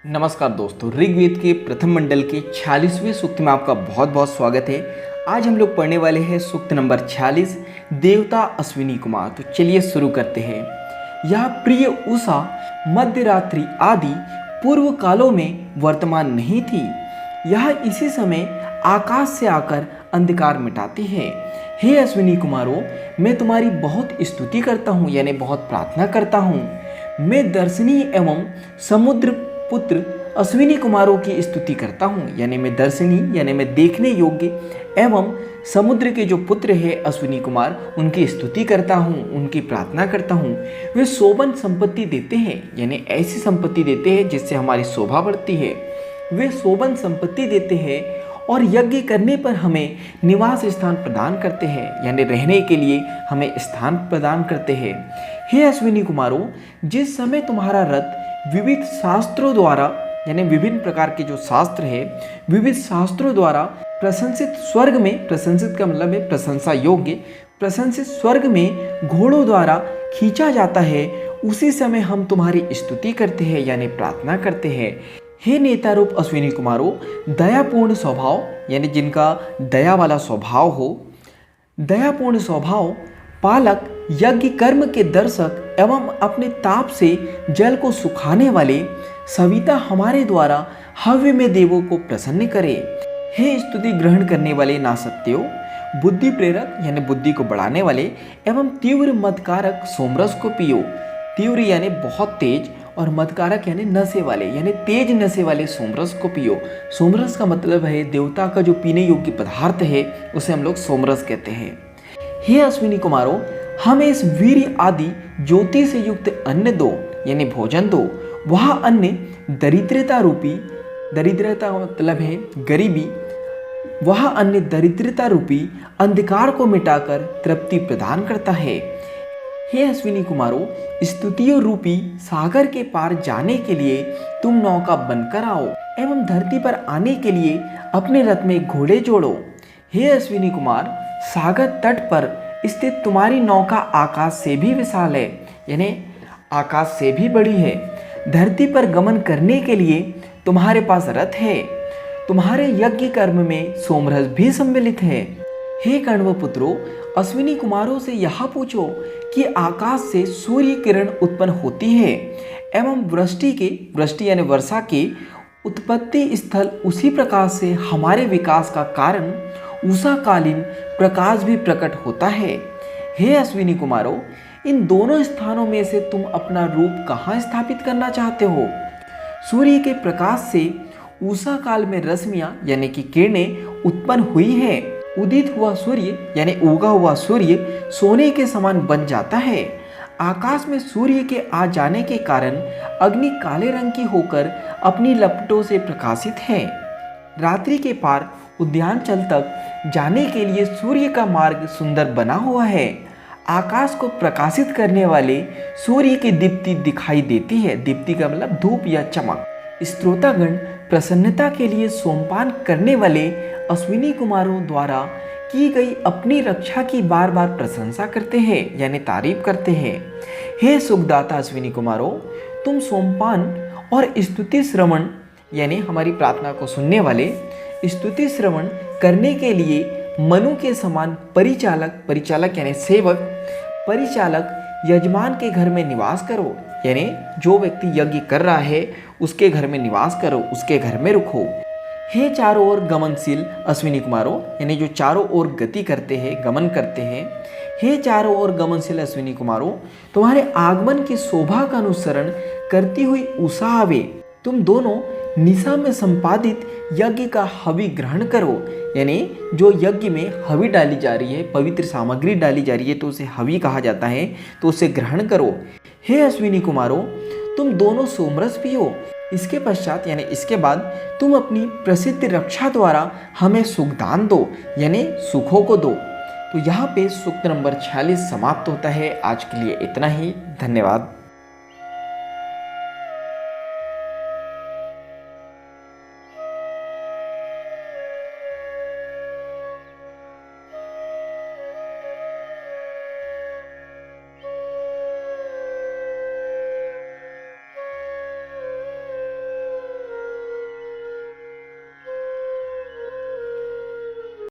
नमस्कार दोस्तों, ऋग्वेद के प्रथम मंडल के 46वें सूक्त में आपका बहुत बहुत स्वागत है। आज हम लोग पढ़ने वाले हैं सूक्त नंबर 46, देवता अश्विनी कुमार। तो चलिए शुरू करते हैं। यह प्रिय उषा मध्य रात्रि आदि पूर्व कालों में वर्तमान नहीं थी। यह इसी समय आकाश से आकर अंधकार मिटाती है। हे अश्विनी कुमारों, मैं तुम्हारी बहुत स्तुति करता हूँ, यानी बहुत प्रार्थना करता हूँ। मैं दर्शनीय एवं समुद्र पुत्र अश्विनी कुमारों की स्तुति करता हूँ, यानी मैं दर्शनीय यानी मैं देखने योग्य एवं समुद्र के जो पुत्र है अश्विनी कुमार, उनकी स्तुति करता हूँ, उनकी प्रार्थना करता हूँ। वे शोभन संपत्ति देते हैं, यानी ऐसी संपत्ति देते हैं जिससे हमारी शोभा बढ़ती है। वे शोभन संपत्ति देते हैं और यज्ञ करने पर हमें निवास स्थान प्रदान करते हैं, यानी रहने के लिए हमें स्थान प्रदान करते हैं। हे अश्विनी कुमारों, जिस समय तुम्हारा रथ विविध शास्त्रों द्वारा, यानी विभिन्न प्रकार के जो शास्त्र है, विविध शास्त्रों द्वारा प्रशंसित स्वर्ग में, प्रशंसित का मतलब है प्रशंसा योग्य, प्रशंसित स्वर्ग में घोड़ों द्वारा खींचा जाता है, उसी समय हम तुम्हारी स्तुति करते हैं, यानी प्रार्थना करते हैं। हे नेता रूप अश्विनी कुमारों, दयापूर्ण स्वभाव, यानी जिनका दया वाला स्वभाव हो, दयापूर्ण स्वभाव, पालक, यज्ञ कर्म के दर्शक एवं अपने ताप से जल को सुखाने वाले, सविता हमारे द्वारा हव्य में देवों को प्रसन्न करे। हे स्तुति ग्रहण करने वाले नासत्यो, बुद्धि प्रेरक यानी बुद्धि को बढ़ाने वाले एवं तीव्र मदकारक सोमरस को पियो। तीव्र यानी बहुत तेज और मदकारक यानी नशे वाले, यानी तेज नशे वाले सोमरस को पियो। सोमरस का मतलब है देवता का जो पीने योग्य पदार्थ है, उसे हम लोग सोमरस कहते हैं। हे अश्विनी कुमारों, हमें इस वीर आदि ज्योति से युक्त अन्न दो, यानी भोजन दो। वह अन्न दरिद्रता रूपी, दरिद्रता का मतलब है गरीबी, वह अन्न दरिद्रता रूपी अंधकार को मिटाकर तृप्ति प्रदान करता है। हे अश्विनी कुमारों, स्तुतियों रूपी सागर के पार जाने के लिए तुम नौका बनकर आओ एवं धरती पर आने के लिए अपने रथ में घोड़े जोड़ो। हे अश्विनी कुमार, सागर तट पर स्थित तुम्हारी नौका आकाश से भी विशाल है, यानी आकाश से भी बड़ी है। धरती पर गमन करने के लिए तुम्हारे पास रथ है। तुम्हारे यज्ञ कर्म में सोमरस भी सम्मिलित है। हे कण्व पुत्रों, अश्विनी कुमारों से यह पूछो कि आकाश से सूर्य किरण उत्पन्न होती है एवं वृष्टि यानी वर्षा के उत्पत्ति स्थल उसी प्रकार से हमारे विकास का कारण उषाकालीन प्रकाश भी प्रकट होता है। हे अश्विनी कुमारों, इन दोनों स्थानों में से तुम अपना रूप कहाँ स्थापित करना चाहते हो? सूर्य के प्रकाश से उषा काल में रश्मियां यानी कि किरणें उत्पन्न हुई है। उदित हुआ सूर्य यानी उगा हुआ सूर्य सोने के समान बन जाता है। आकाश में सूर्य के आ जाने के कारण अग्नि काले रंग की होकर अपनी लपटों से प्रकाशित है। रात्रि के पार उद्यानचल तक जाने के लिए सूर्य का मार्ग सुंदर बना हुआ है। आकाश को प्रकाशित करने वाले सूर्य की दीप्ति दिखाई देती है। दीप्ति का मतलब धूप या चमक। श्रोतागण प्रसन्नता के लिए सोमपान करने वाले अश्विनी कुमारों द्वारा की गई अपनी रक्षा की बार बार प्रशंसा करते हैं, यानी तारीफ करते हैं। हे सुखदाता अश्विनी कुमारों, तुम सोमपान और स्तुति श्रवण यानी हमारी प्रार्थना को सुनने वाले, स्तुति श्रवण करने के लिए मनु के समान परिचालक यानी सेवक, परिचालक यजमान के घर में निवास करो, यानी जो व्यक्ति यज्ञ कर रहा है उसके घर में निवास करो, उसके घर में रुको। हे चारों ओर गमनशील अश्विनी कुमारों, यानी जो चारों ओर गति करते हैं, गमन करते हैं। हे चारों ओर गमनशील अश्विनी कुमारों, तुम्हारे आगमन की शोभा का अनुसरण करती हुई उषा आवे। तुम दोनों निशा में संपादित यज्ञ का हवि ग्रहण करो, यानी जो यज्ञ में हवि डाली जा रही है, पवित्र सामग्री डाली जा रही है, तो उसे हवि कहा जाता है, तो उसे ग्रहण करो। हे अश्विनी कुमारों, तुम दोनों सोमरस पियो। इसके पश्चात यानी इसके बाद तुम अपनी प्रसिद्ध रक्षा द्वारा हमें सुखदान दो, यानी सुखों को दो। तो यहाँ पे सूक्त नंबर 46 समाप्त होता है। आज के लिए इतना ही। धन्यवाद।